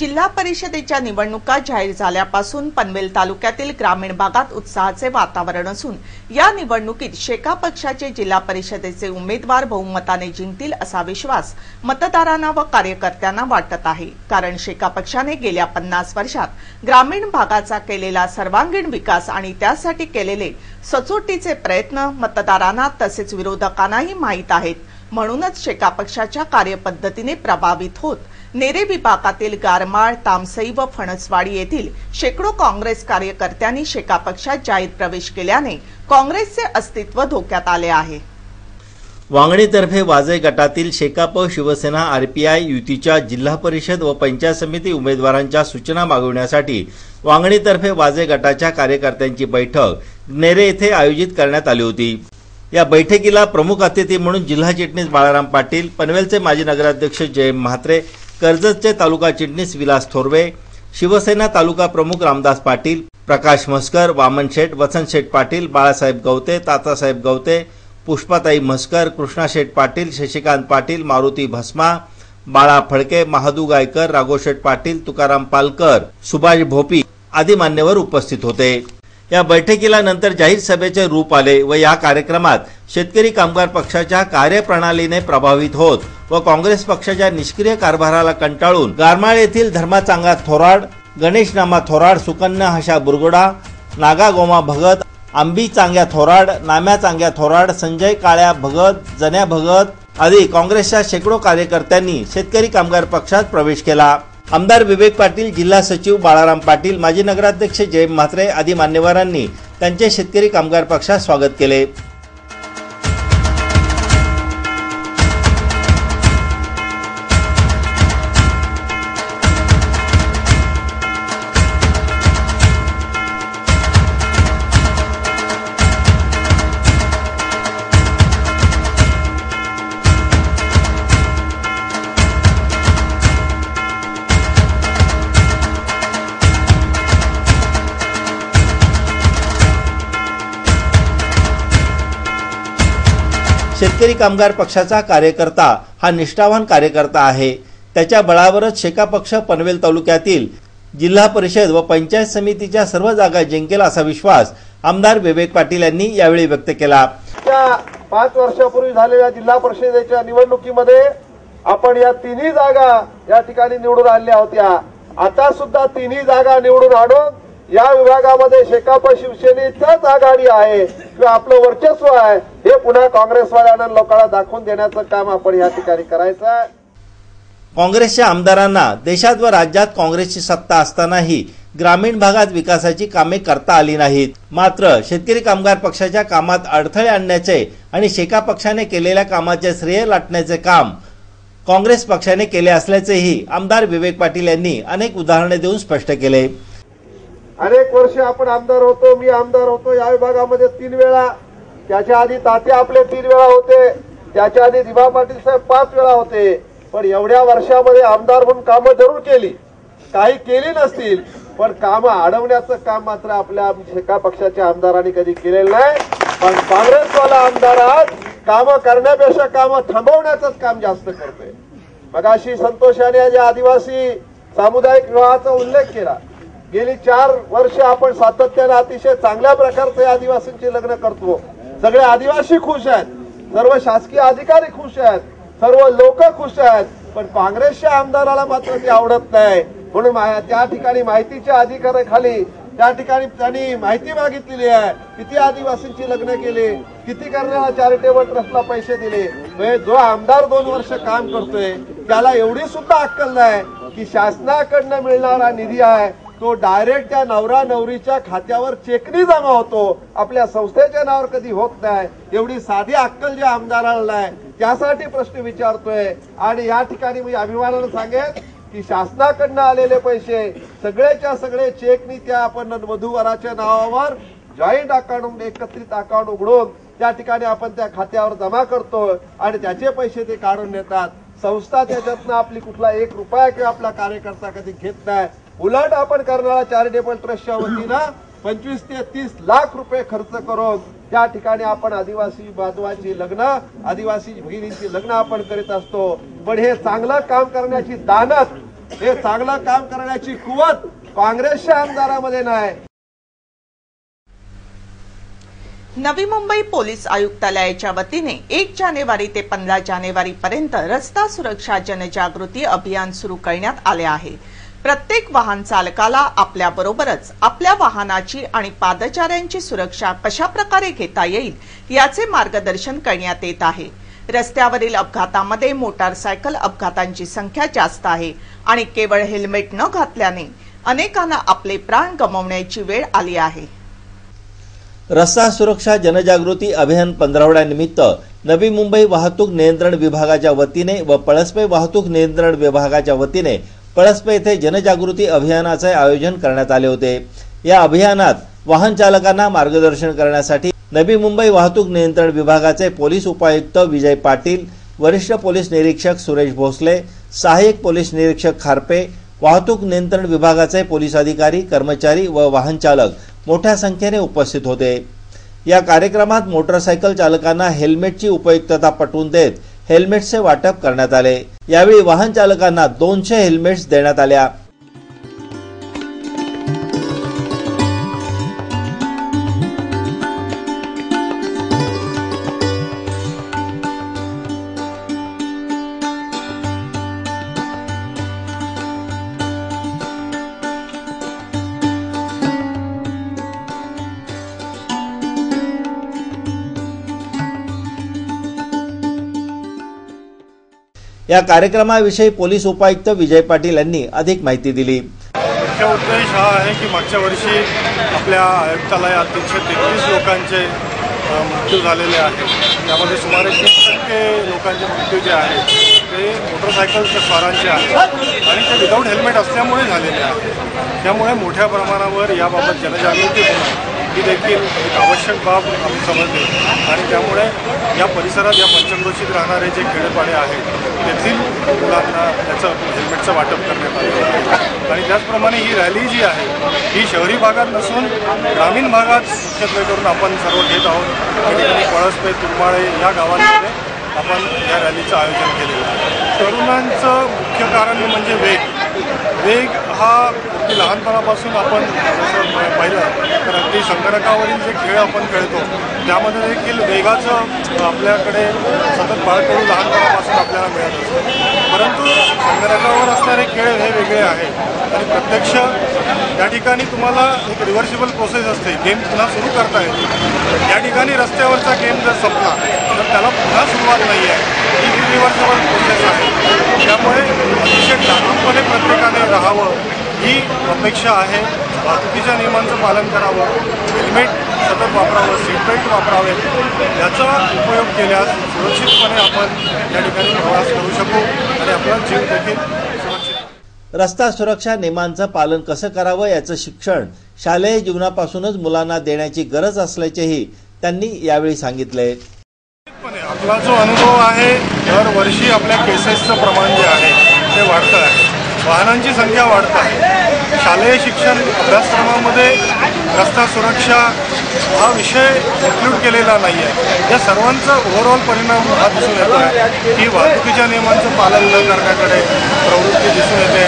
जिल्हा परिषदेच्या निवडणुका जाहीर झाल्यापासून पनवेल तालुक्यातील ग्रामीण भागात उत्साहाचे वातावरण असून या निवडणुकीत शेका पक्षाचे जिल्हा परिषदेचे उमेदवार बहुमताने जिंकतील असा विश्वास मतदारांना व कार्यकर्त्यांना वाटत आहे। कारण शेका पक्षाने गेल्या 50 वर्षात ग्रामीण भागाचा केलेला सर्वांगीण विकास आणि त्यासाठी केलेले सचोटीचे प्रयत्न मतदारांना तसेच विरोधकांनाही माहीत आहेत। म्हणूनच शेका पक्षाच्या कार्यपद्धतीने प्रभावित होत नेरे विभागातील गारमाळ, तामसई व फणसवाडी येथील शेकडो काँग्रेस कार्यकर्त्यांनी शेका पक्षात जाहीर प्रवेश केल्याने काँग्रेसचे अस्तित्व धोक्यात आले आहे। वांगणीतर्फे वाजे गटातील शेकाप, शिवसेना, आरपीआय युतीच्या जिल्हा परिषद व पंचायत समिती उमेदवारांच्या सूचना मागवण्यासाठी वांगणीतर्फे वाजे गटाच्या कार्यकर्त्यांची बैठक नेरे येथे आयोजित करण्यात आली होती। या बैठकीला प्रमुख अतिथी म्हणून जिल्हा चिटणीस बाळाराम पाटील, पनवेलचे माजी नगराध्यक्ष जयंत म्हात्रे, कर्जतचे तालुका चिटणीस विलास थोरवे, शिवसेना तालुका प्रमुख रामदास पाटील, प्रकाश म्हस्कर, वामन शेठ, वसंत शेठ पाटील, बाळासाहेब गवते, तातासाहेब गवते, पुष्पाताई म्हस्कर, कृष्णा शेठ पाटील, शशिकांत पाटील, मारुती भस्मा, बाळा फडके, महादू गायकर, राघोशेठ पाटील, तुकाराम पालकर, सुभाष भोपी आदी मान्यवर उपस्थित होते। या बैठकीला नंतर जाहीर सभेचे रूप आले व या कार्यक्रमात शेतकरी कामगार पक्षाच्या कार्यप्रणालीने प्रभावित होत व काँग्रेस पक्षाच्या निष्क्रिय कारभाराला कंटाळून गारमाळ येथील धर्माचांगा थोराड, गणेश नामा थोराड, सुकन्या हशा बुरगुडा, नागा गोमा भगत, आंबी चांग्या थोराड, नाम्या चांग्या थोराड, संजय काळ्या भगत, जन्या भगत आदी काँग्रेसच्या शेकडो कार्यकर्त्यांनी शेतकरी कामगार पक्षात प्रवेश केला। आमदार विवेक पाटील, जिल्हा सचिव बाळाराम पाटील, माजी नगराध्यक्ष जयंत म्हात्रे आदी मान्यवरांनी त्यांचे शेतकरी कामगार पक्षात स्वागत केले। शेतकरी कामगार पक्षाचा कार्यकर्ता हा निष्ठावान कार्यकर्ता आहे। त्याच्या बळावरच शेका पक्ष पनवेल तालुक्यातील जिल्हा परिषद व पंचायत समितीच्या सर्व जागा जिंकेल असा विश्वास आमदार विवेक पाटील यांनी यावेळी व्यक्त केला। 5 वर्षापूर्वी झालेल्या जिल्हा परिषदेच्या निवडणुकीमध्ये आपण या तिन्ही जागा या ठिकाणी निवडून आणल्या होत्या। आता सुद्धा तिन्ही जागा निवडून आणून या विभागामध्ये शेकाप शिवसेनेचाच आघाडी आहे किंवा आपलं वर्चस्व आहे हे पुन्हा काँग्रेसवाल्यांना लोकांना दाखवून देण्याचं काम आपण या ठिकाणी करायचं आहे। काँग्रेसच्या आमदारांना देशात व राज्यात काँग्रेसची सत्ता असतानाही ग्रामीण भागात विकासाची कामे करता आली नाहीत। मात्र शेतकरी कामगार पक्षाच्या कामात अडथळे आणण्याचे आणि शेका पक्षाने केलेल्या कामाचे श्रेय लाटण्याचे काम काँग्रेस पक्षाने केले असल्याचेही आमदार विवेक पाटील यांनी अनेक उदाहरणे देऊन स्पष्ट केले। अनेक वर्ष आपण आमदार होतो, मी आमदार होतो या विभागामध्ये 3 वेळा, त्याच्या आधी तात्या आपले 3 वेळा होते, त्याच्या आधी दिवा पाटील साहेब 5 वेळा होते। पण एवढ्या वर्षामध्ये आमदार म्हणून कामं जरूर केली, काही केली नसतील पण कामं अडवण्याचं काम मात्र आपल्या शेका पक्षाच्या आमदारांनी कधी केलेलं नाही। पण काँग्रेसवाला आमदार आज कामं करण्यापेक्षा कामं थांबवण्याचंच काम जास्त करतोय। मगाशी संतोष यांनी या आदिवासी सामुदायिक विवाहाचा उल्लेख केला। गेली 4 वर्ष आपण सातत्याने अतिशय चांगल्या प्रकारचे आदिवासींची लग्न करतो। सगळे आदिवासी खुश आहेत, सर्व शासकीय अधिकारी खुश आहेत, सर्व लोक खुश आहेत, पण काँग्रेसच्या आमदाराला मात्र ते आवडत नाही। म्हणून त्या ठिकाणी माहितीच्या अधिकाराखाली त्या ठिकाणी त्यांनी माहिती मागितलेली आहे, किती आदिवासींची लग्न केली, किती करण्याला चॅरिटेबल ट्रस्टला पैसे दिले। जो आमदार 2 वर्ष काम करतोय त्याला एवढी सुद्धा अक्कल नाही की शासनाकडनं मिळणारा निधी आहे तो डायरेक्ट त्या नवरा नवरीच्या खात्यावर चेकनी जमा होतो, आपल्या संस्थेच्या नावावर कधी होत नाही। एवढी साधी अक्कल ज्या आमदाराला नाही त्यासाठी प्रश्न विचारतोय। आणि या ठिकाणी मी अभिमानाने सांगेन की शासनाकडनं आलेले पैसे सगळेच्या सगळे चेकनी त्या आपण वधूवराच्या नावावर जॉईंट अकाउंट, एकत्रित अकाउंट उघडून त्या ठिकाणी आपण त्या खात्यावर जमा करतो आणि त्याचे पैसे ते काढून नेतात। संस्था त्याच्यातनं आपली कुठला 1 रुपया किंवा आपला कार्यकर्ता कधी घेत नाही। उलट आपण करणारा चॅरिटेबल ट्रस्टच्या वतीनं 25 ते 30 लाख रुपये खर्च करून त्या ठिकाणी आपण आदिवासी बांधवांची लग्न, आदिवासी भगिनींची लग्न आपण करीत असतो। पण हे चांगलं काम करण्याची दानत हे चांगलं काम करण्याची कुवत काँग्रेसच्या आमदारामध्ये नाही. नवी मुंबई पोलीस आयुक्तालयाच्या वतीने 1 जानेवारी ते 15 जानेवारी पर्यंत रस्ता सुरक्षा जनजागृती अभियान सुरू करण्यात आले आहे. प्रत्येक वाहन चालकाला आपल्याबरोबरच आपल्या वाहनाची आणि पादचाऱ्यांची सुरक्षा कशा प्रकारे घेता येईल याचे मार्गदर्शन करण्यात येत आहे. रस्त्यावरील अपघातामध्ये मोटारसायकल अपघातांची संख्या जास्त आहे आणि केवळ हेल्मेट न घातल्याने अनेकांना आपले प्राण गमावण्याची वेळ आली आहे. रस्ता सुरक्षा जनजागृती अभियान 15वड्यानिमित्त नवी मुंबई वाहतूक नियंत्रण विभागाच्या वतीने व पळसपे वाहतूक नियंत्रण विभागाच्या वतीने पळसपे येथे जनजागृती अभियानाचे आयोजन करण्यात आले होते. या अभियानात वाहन चालकांना मार्गदर्शन करण्यासाठी नवी मुंबई वाहतूक नियंत्रण विभागाचे पोलीस उपायुक्त विजय पाटील, वरिष्ठ पोलीस निरीक्षक सुरेश भोसले, सहाय्यक पोलीस निरीक्षक खारपे, वाहतूक नियंत्रण विभागाचे पोलीस अधिकारी, कर्मचारी व वाहन चालक मोठ्या संख्येने उपस्थित होते. या कार्यक्रमात मोटरसायकल चालकांना हेल्मेटची उपयुक्तता पटवून देत हेल्मेटचे वाटप करण्यात आले. यावेळी वाहन चालकांना 200 हेल्मेट्स देण्यात आल्या. या कार्यक्रमाविषयी पोलीस उपायुक्त विजय पाटील यांनी अधिक माहिती दिली. मुख्य उद्देश हा आहे की मागच्या वर्षी आपल्या आयुक्तालयात 333 लोकांचे मृत्यू झालेले आहेत. त्यामध्ये सुमारे 30% लोकांचे मृत्यू जे आहेत ते मोटरसायकलच्या स्वारांचे आहेत आणि ते विदाऊट हेल्मेट असल्यामुळे झालेले आहेत. त्यामुळे मोठ्या प्रमाणावर याबाबत जनजागृती होणं ही देखील एक आवश्यक बाब आम्ही समजली आणि त्यामुळे या परिसरात या पंचक्रोशीत राहणारे जे खेडेपाडे आहेत तेथील मुलांना त्याचं हेल्मेटचं वाटप करण्यात आलं आहे. आणि त्याचप्रमाणे ही रॅली जी आहे ही शहरी भागात नसून ग्रामीण भागात मुख्यत्वे करून आपण सर्व घेत आहोत. त्या ठिकाणी पळसपे, तुरमाळे या गावांमध्ये आपण या रॅलीचं आयोजन केलेलं आहे. तरुणांचं मुख्य कारण म्हणजे वेग हा अगदी लहानपणापासून आपण पाहिलं तर अगदी संगणकावरील जे खेळ आपण खेळतो त्यामध्ये देखील वेगाचं आपल्याकडे सतत बाळकडू लहानपणापासून आपल्याला मिळत असतं. परंतु संगणकावर असणारे खेळ हे वेगळे आहेत आणि प्रत्यक्ष त्या ठिकाणी तुम्हाला एक रिव्हर्सिबल प्रोसेस असते. गेम पुन्हा सुरू करता येते. या ठिकाणी रस्त्यावरचा गेम जर संपला तर त्याला पुन्हा सुरुवात नाही आहे. ही रिव्हर्सिबल प्रोसेस आहे. त्यामुळे अतिशय जागरूकपणे प्रत्येकाने राहावं ही अपेक्षा आहे. वाहतुकीच्या नियमांचं पालन करावं, हेल्मेट सतत वापरावं, सीट बेल्ट वापरावे. याचा उपयोग केल्यास सुरक्षितपणे आपण या ठिकाणी प्रवास करू शकू आणि आपला जीव देखील सुरक्षित. रस्ता सुरक्षा नियमांचं पालन कसं करावं याचं शिक्षण शालेय जीवनापासूनच मुलांना देण्याची गरज असल्याचेही त्यांनी यावेळी सांगितले. आपला जो अनुभव आहे दरवर्षी आपल्या केसेसचं प्रमाण जे आहे ते वाढतं आहे. वाहनांची संख्या वाढत आहे. शालेय शिक्षण अभ्यासक्रमामध्ये रस्ता सुरक्षा हा विषय इन्क्लूड केलेला नाही आहे. या सर्वांचा ओव्हरऑल परिणाम हा दिसून येतो आहे की वाहतुकीच्या नियमांचं पालन न करण्याकडे प्रवृत्ती दिसून येते.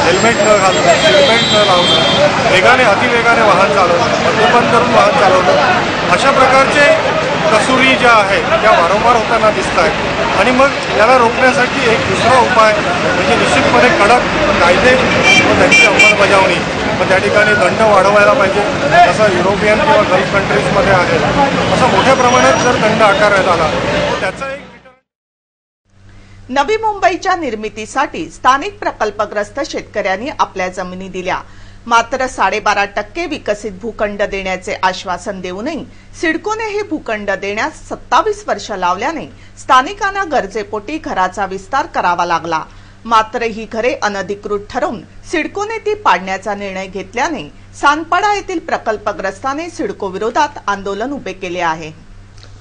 हेल्मेट न घालणं, सीटबेल्ट न लावणं, वेगाने अतिवेगाने वाहन चालवणं, मद्यपान करून वाहन चालवणं अशा प्रकारचे कसुरी ज्या आहेत त्या वारंवार होताना दिसत आहेत. आणि मग याला रोखण्यासाठी एक दुसरा उपाय म्हणजे निश्चितपणे कडक कायदे व त्यांची अंमलबजावणी. मग त्या ठिकाणी दंड वाढवायला पाहिजे. जसं युरोपियन किंवा गल्फ कंट्रीजमध्ये आहे असा मोठ्या प्रमाणात जर दंड आकारण्यात आला तर त्याचा एक. नवी मुंबईच्या निर्मितीसाठी स्थानिक प्रकल्पग्रस्त शेतकऱ्यांनी आपल्या जमिनी दिल्या. मात्र 12.5% विकसित भूखंड देण्याचे आश्वासन देऊनही सिडकोने हे भूखंड देण्यास 27 वर्ष लावल्याने स्थानिकांना गरजेपोटी घराचा विस्तार करावा लागला. मात्र ही घरे अनधिकृत ठरवून सिडकोने ती पाडण्याचा निर्णय घेतल्याने सानपाडा येथील प्रकल्पग्रस्तांनी सिडको विरोधात आंदोलन उभे केले आहे.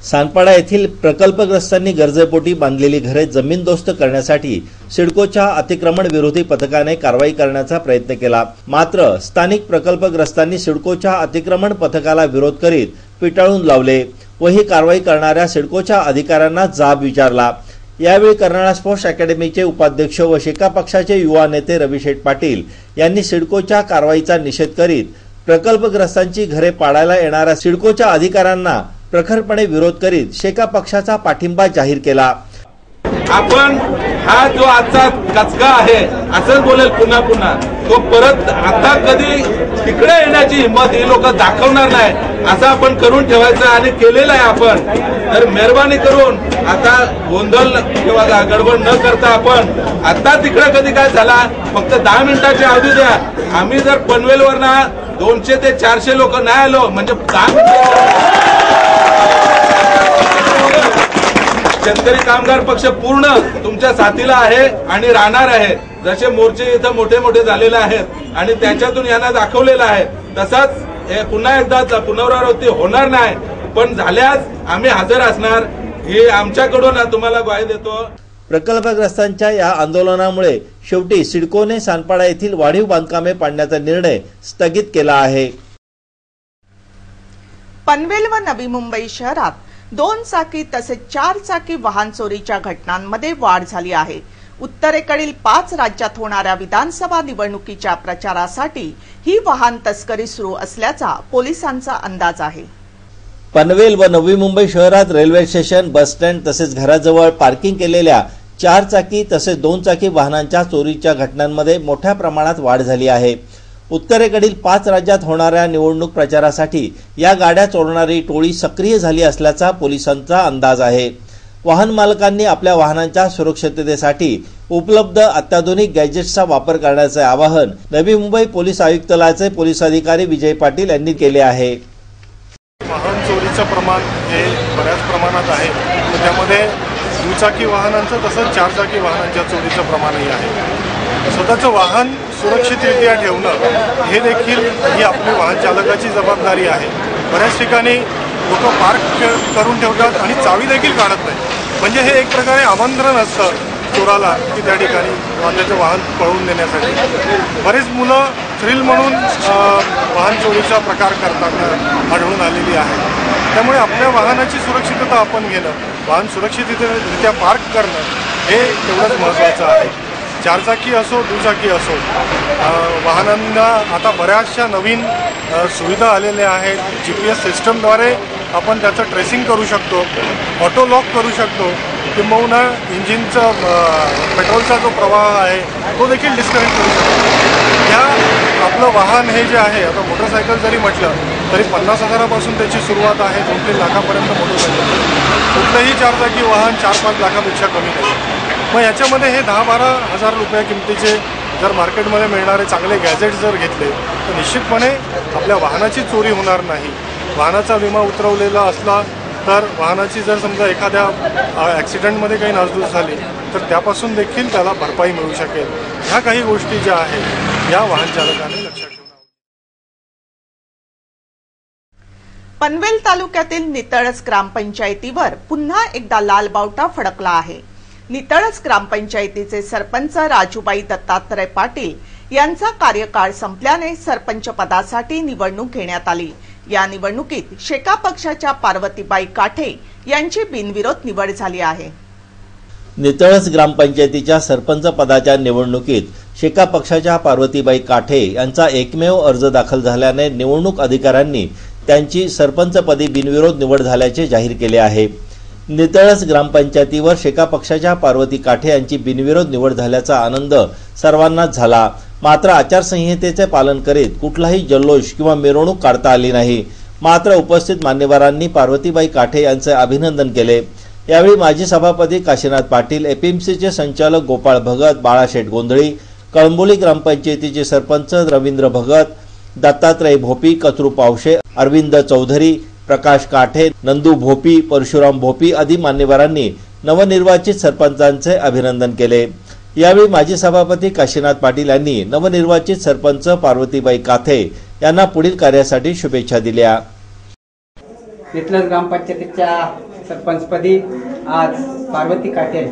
सानपाडा येथील प्रकल्पग्रस्तांनी गरजेपोटी बांधलेली घरे जमीनदोस्त करण्यासाठी सिडकोच्या अतिक्रमण विरोधी पथकाने कारवाई करण्याचा प्रयत्न केला. मात्र स्थानिक प्रकल्पग्रस्तांनी सिडकोच्या अतिक्रमण पथकाला विरोध करीत पिटाळून लावले व ही कारवाई करणाऱ्या सिडकोच्या अधिकाऱ्यांना जाब विचारला. यावेळी कर्नाळा स्पोर्ट्स अकॅडमीचे उपाध्यक्ष व शेका पक्षाचे युवा नेते रविशेठ पाटील यांनी सिडकोच्या कारवाईचा निषेध करीत प्रकल्पग्रस्तांची घरे पाडायला येणाऱ्या सिडकोच्या अधिकाऱ्यांना प्रखरपणे विरोध करीत शेका पक्षाचा पाठिंबा जाहीर केला। आपण हा जो आजचा कचका आहे असंच बोलेल पुन्हा पुन्हा, तो परत आता कधी तिकडे येण्याची हिंमत ही लोक दाखवणार नाही असं आपण करून ठेवायचं आणि केलेलं आहे आपण। तर मेहरबानी करून आता गोंधळ किंवा गडबड न करता आपण आता तिकडे कधी काय झाला फक्त 10 मिनिटाची अवधी द्या। आम्ही जर पनवेलवरना 200 ते 400 लोक नाही आलो म्हणजे 10 मिनिट शेतकरी कामगार पक्ष पूर्ण तुमच्या साथीला आहे आणि राहणार आहे। जसे मोर्चे इथं मोठे मोठे झालेले आहेत आणि त्याच्यातून यांना दाखवलेलं आहे तसाच हे पुन्हा एकदा पुनरावृत्ती होणार नाही, पण झाल्यास आम्ही हजर असणार हे आमच्याकडून तुम्हाला ग्वाही देतो। प्रकल्पग्रस्तांच्या या आंदोलनामुळे शेवटी सिडकोने सानपाडा येथील वाढीव बांधकामे पाडण्याचा निर्णय स्थगित केला आहे। पनवेल व नवी मुंबई शहरात 2 चाकी तसेच 4 चाकी वाहन चोरीच्या घटनांमध्ये वाढ झाली आहे। उत्तरेकडील 5 राज्यात होणाऱ्या विधानसभा निवडणुकीच्या प्रचारासाठी ही वाहन तस्करी सुरू असल्याचा पोलिसांचा अंदाज आहे। पनवेल व नवी मुंबई शहरात रेल्वे स्टेशन, बस स्टँड तसेच घराजवळ पार्किंग केलेल्या 4 चाकी तसेच 2 चाकी वाहनांच्या चोरीच्या घटनांमध्ये मोठ्या प्रमाणात वाढ झाली आहे। उत्तरेकडील 5 राज्यात होणाऱ्या निवडणूक प्रचारासाठी या गाड्या चोरणारी टोळी सक्रिय झाली असल्याचा पोलिसांचा अंदाज आहे। वाहन मालकांनी आपल्या वाहनांच्या सुरक्षिततेसाठी उपलब्ध अत्याधुनिक गॅजेट्सचा वापर करण्याचे आवाहन नवी मुंबई पोलीस आयुक्तालयाचे पोलीस अधिकारी विजय पाटील यांनी केले आहे। वाहन चोरीचं प्रमाण हे बऱ्याच प्रमाणात आहे, त्यामध्ये दुचाकी वाहनांचं तसंच 4 चाकी वाहनांच्या चोरीचं प्रमाणही आहे। स्वतःचं वाहन सुरक्षितरित्या ठेवणं हे देखील ही आपली वाहन चालकाची जबाबदारी आहे। बऱ्याच ठिकाणी लोक पार्क करून ठेवतात आणि चावी देखील काढत नाही, म्हणजे हे एक प्रकारे आमंत्रण असतं चोराला की त्या ठिकाणी त्याचं वाहन पळवून देण्यासाठी। बरेच मुलं थ्रिल म्हणून वाहन चोरीचा प्रकार करताना आढळून आलेली आहे। त्यामुळे आपल्या वाहनाची सुरक्षितता आपण घेणं, वाहन सुरक्षितरित्या पार्क करणं हे तेवढंच महत्त्वाचं आहे। 4 चाकी असो, दुचाकी असो, वाहनांना आता बऱ्याचशा नवीन सुविधा आलेल्या आहेत। GPS सिस्टमद्वारे आपण त्याचं ट्रेसिंग करू शकतो, ऑटो लॉक करू शकतो, किंबहुना इंजिनचा पेट्रोलचा जो प्रवाह आहे तो देखील डिस्कनेक्ट करू शकतो। ह्या आपलं वाहन हे जे आहे, आता मोटरसायकल जरी म्हटलं तरी 50,000पासून त्याची सुरुवात आहे, 2-3 लाखापर्यंत मोटरसायकल। कुठलंही 4 चाकी वाहन 4-5 लाखापेक्षा कमी नाही। मग याच्यामध्ये हे 10-12 हजार रुपये किमतीचे जर मार्केटमध्ये मिळणारे चांगले गॅजेट्स जर घेतले तर निश्चितपणे आपल्या वाहनाची चोरी होणार नाही। वाहनाचा विमा उतरवलेला असला तर वाहनाची जर समजा एखाद्या ॲक्सिडेंटमध्ये काही नासधूस झाली तर त्यापासून देखील त्याला भरपाई मिळू शकेल। ह्या काही गोष्टी ज्या आहेत या वाहन चालकाने लक्षात ठेवणं। पनवेल तालुक्यातील नितळस ग्रामपंचायतीवर पुन्हा एकदा लाल बावटा फडकला आहे। नितळस ग्रामपंचायतीचे सरपंच राजूबाई दत्तात्रय पाटील यांचा कार्यकाळ संपल्याने सरपंच पदासाठी निवडणूक घेण्यात आली। या निवडणुकीत शेका पक्षाच्या पार्वतीबाई काठे यांची बिनविरोध निवड झाली आहे। नितळस ग्रामपंचायतीच्या सरपंच पदाच्या निवडणुकीत शेका पक्षाच्या पार्वतीबाई काठे यांचा एकमेव अर्ज दाखल झाल्याने निवडणूक अधिकाऱ्यांनी त्यांची सरपंचपदी बिनविरोध निवड झाल्याचे जाहीर केले आहे। नितळस ग्रामपंचायतीवर शेका पक्षाच्या पार्वती काठे यांची बिनविरोध निवड झाल्याचा आनंद सर्वांनाच झाला। मात्र आचारसंहितेचे पालन करीत कुठलाही जल्लोष किंवा मिरवणूक काढता आली नाही। मात्र उपस्थित मान्यवरांनी पार्वतीबाई काठे यांचे अभिनंदन केले। यावेळी माजी सभापती काशीनाथ पाटील, एपीएमसीचे संचालक गोपाळ भगत, बाळाशेठ गोंधळी, कळंबोली ग्रामपंचायतीचे सरपंच रवींद्र भगत, दत्तात्रय भोपी, कचरू पावशे, अरविंद चौधरी, प्रकाश काठे, नंदू भोपी, परशुराम भोपी आदी मान्यवरांनी नवनिर्वाचित सरपंचांचे अभिनंदन केले। यावेळी माजी सभापती काशीनाथ पाटील यांनी नवनिर्वाचित सरपंच पार्वतीबाई काठे यांना पुढील कार्यासाठी शुभेच्छा दिल्या। नितळस ग्रामपंचायतीच्या सरपंचपदी आज पार्वती काठे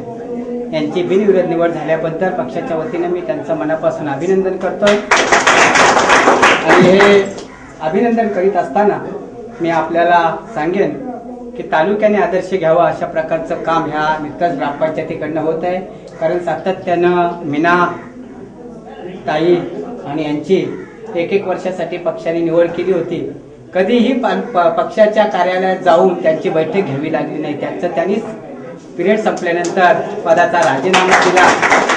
यांची बिनविरोध निवड झाल्याबद्दल पक्षाच्या वतीने मी त्यांचं मनापासून अभिनंदन करतोय। आणि हे अभिनंदन करीत असताना मी आपल्याला सांगेन की तालुक्याने आदर्श घ्यावा अशा प्रकारचं काम ह्या नित्याच ग्रामपंचायतीकडनं होत आहे. कारण सातत्यानं मीना ताई आणि यांची 1 वर्षासाठी पक्षाने निवड केली होती. कधीही पक्षाच्या कार्यालयात जाऊन त्यांची बैठक घ्यावी लागली नाही. त्यांनीच पिरियड संपल्यानंतर पदाचा राजीनामा दिला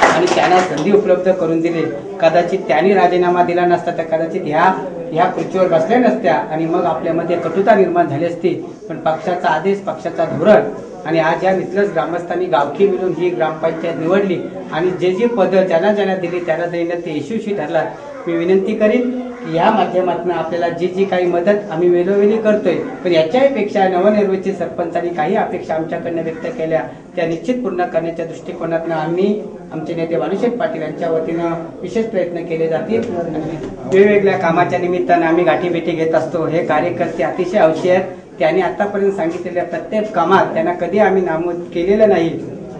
आणि त्यांना संधी उपलब्ध करून दिली. कदाचित त्यांनी राजीनामा दिला नसता तर कदाचित ह्या खुर्चीवर बसल्या नसत्या आणि मग आपल्यामध्ये कटुता निर्माण झाली असती. पण पक्षाचा आदेश, पक्षाचा धोरण आणि आज या नितलस ग्रामस्थांनी गावकी मिळून ही ग्रामपंचायत निवडली आणि जी पदं ज्यांना दिली त्याला देण्यात ते यशस्वी ठरला. मी विनंती करीन की या माध्यमातून आपल्याला जी काही मदत आम्ही वेळोवेळी करतोय, पण याच्यापेक्षा नवनिर्वाचित सरपंचांनी काही अपेक्षा आमच्याकडनं व्यक्त केल्या त्या निश्चित पूर्ण करण्याच्या दृष्टिकोनातून आम्ही आमचे नेते बाळूशेठ पाटील यांच्या वतीनं विशेष प्रयत्न केले जातील. वेगवेगळ्या कामाच्या निमित्तानं आम्ही गाठीभेटी घेत असतो. हे कार्यकर्ते अतिशय हौशी आहेत. त्यांनी आतापर्यंत सांगितलेल्या प्रत्येक कामात त्यांना कधी आम्ही नमूद केलेलं नाही.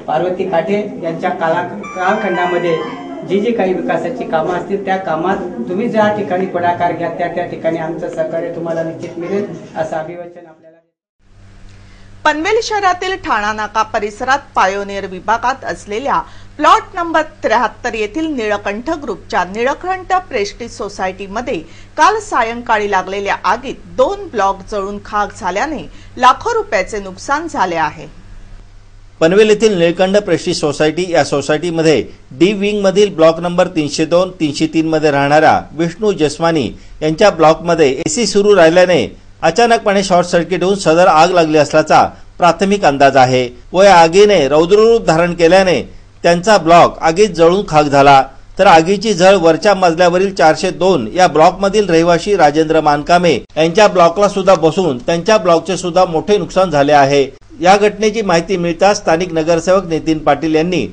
पार्वती काटे यांच्या कालखंडामध्ये जी काही विकासाची कामं असतील त्या कामात तुम्ही ज्या ठिकाणी पुढाकार घ्या त्या ठिकाणी आमचं सहकार्य तुम्हाला निश्चित मिळेल असं अभिवचन आपल्याला. पनवेल शहरातील ठाणा नाका परिसरात पायोनियर विभागात असलेल्या प्लॉट नंबर 73 येथील निळकंठ ग्रुपच्या निळकंठ प्रेस्टिज सोसायटीमध्ये काल सायंकाळी लागलेल्या आगीत 2 ब्लॉक जळून खाक झाल्याने लाखो रुपयाचे नुकसान झाले आहे. पनवेल येथील निळकंठ प्रेस्टिज सोसायटी या सोसायटीमध्ये डी विंग मधील ब्लॉक नंबर 302, 303 मध्ये राहणाऱ्या विष्णू जसवानी यांच्या ब्लॉकमध्ये एसी सुरू राहिल्याने अचानकपणे शॉर्ट सर्किट होऊन सदर आग लागली असल्याचा प्राथमिक अंदाज आहे व या आगीने रौद्ररूप धारण केल्याने त्यांचा ब्लॉक आगीत जळून खाक झाला. तर आगीची झळ वरच्या मजल्यावरील 402 या ब्लॉकमधील रहिवासी राजेंद्र मानकामे यांच्या ब्लॉकला सुद्धा बसून त्यांच्या ब्लॉकचे सुद्धा मोठे नुकसान झाले आहे. या घटनेची माहिती मिळताच स्थानिक नगरसेवक नितीन पाटील यांनी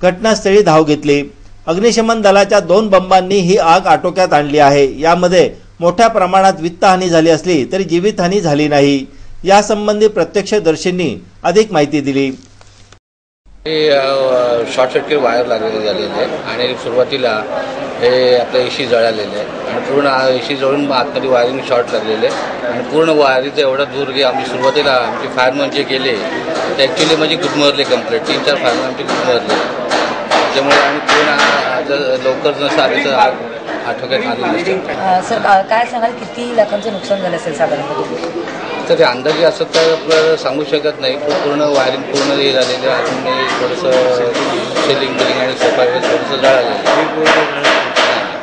घटनास्थळी धाव घेतली. अग्निशमन दलाच्या 2 बंबांनी ही आग आटोक्यात आणली आहे. यामध्ये मोठ्या प्रमाणात वित्तहानी झाली असली तरी जीवितहानी झाली नाही. यासंबंधी प्रत्यक्षदर्शींनी अधिक माहिती दिली. शॉर्ट सर्किट वायर लागलेले झालेले आहे आणि सुरुवातीला हे आपलं एसी जळालेलं आहे आणि पूर्ण एसी जळून आतमध्ये वायरिंग शॉर्ट लागलेले आहे आणि पूर्ण वायरीचं एवढा दूर की आम्ही सुरुवातीला आमचे फायरमन जे गेले ते ॲक्च्युली म्हणजे गुदमरले कंप्लीट 3-4 फायरमन आमचे गुदमरले. त्यामुळे आम्ही पूर्ण लवकर नसं आले तर आग आटोक्यात आली नसते. सर काय सांगाल किती लाखांचं नुकसान झालं असेल साधारणपणे? तर ते अंदाजे असं तर आपल्याला सांगू शकत नाही. पूर्ण वायरिंग पूर्ण हे झालेलं आहे. अजून थोडंसं सेलिंग बिलिंग आणि सोफा वगैरे थोडंसं जळालेलं.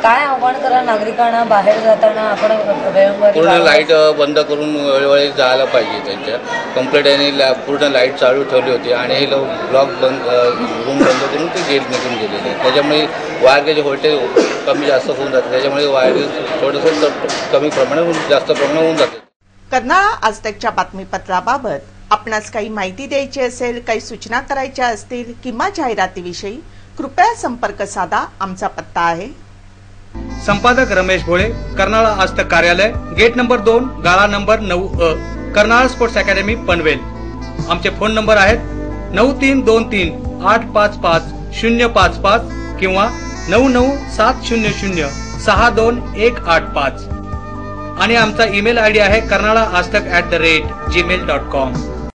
काय आव्हान करा नागरिकांना बाहेर जाताना आपण पूर्ण लाईट बंद करून वेळोवेळी जायला पाहिजे. त्यांच्या कंप्लीट यांनी पूर्ण लाईट चालू ठेवली होती आणि हे ब्लॉक बंद रूम बंद करून ते गेट निघून गेलेले. त्याच्यामुळे वायरचे व्होल्टेज कमी जास्त होऊन जाते. त्याच्यामुळे वायर थोडंसं कमी प्रमाणात जास्त प्रमाणात होऊन जाते. कर्नाळा आजतकच्या बातमीपत्राबाबत आपणास काही माहिती द्यायची असेल, काही सूचना करायच्या असतील किंवा जाहिरातीविषयी कृपया संपर्क साधा. आमचा पत्ता आहे संपादक रमेश भोळे, कर्नाळा आजतक कार्यालय, गेट नंबर 2, गाळा number 9A, Karnala sports academy Panvel. आमचे फोन नंबर आहेत 9323 855 055 किंवा 99700 62185 आणि आमचा ईमेल आयडी आहे कर्नाळाआजतक@gmail.com.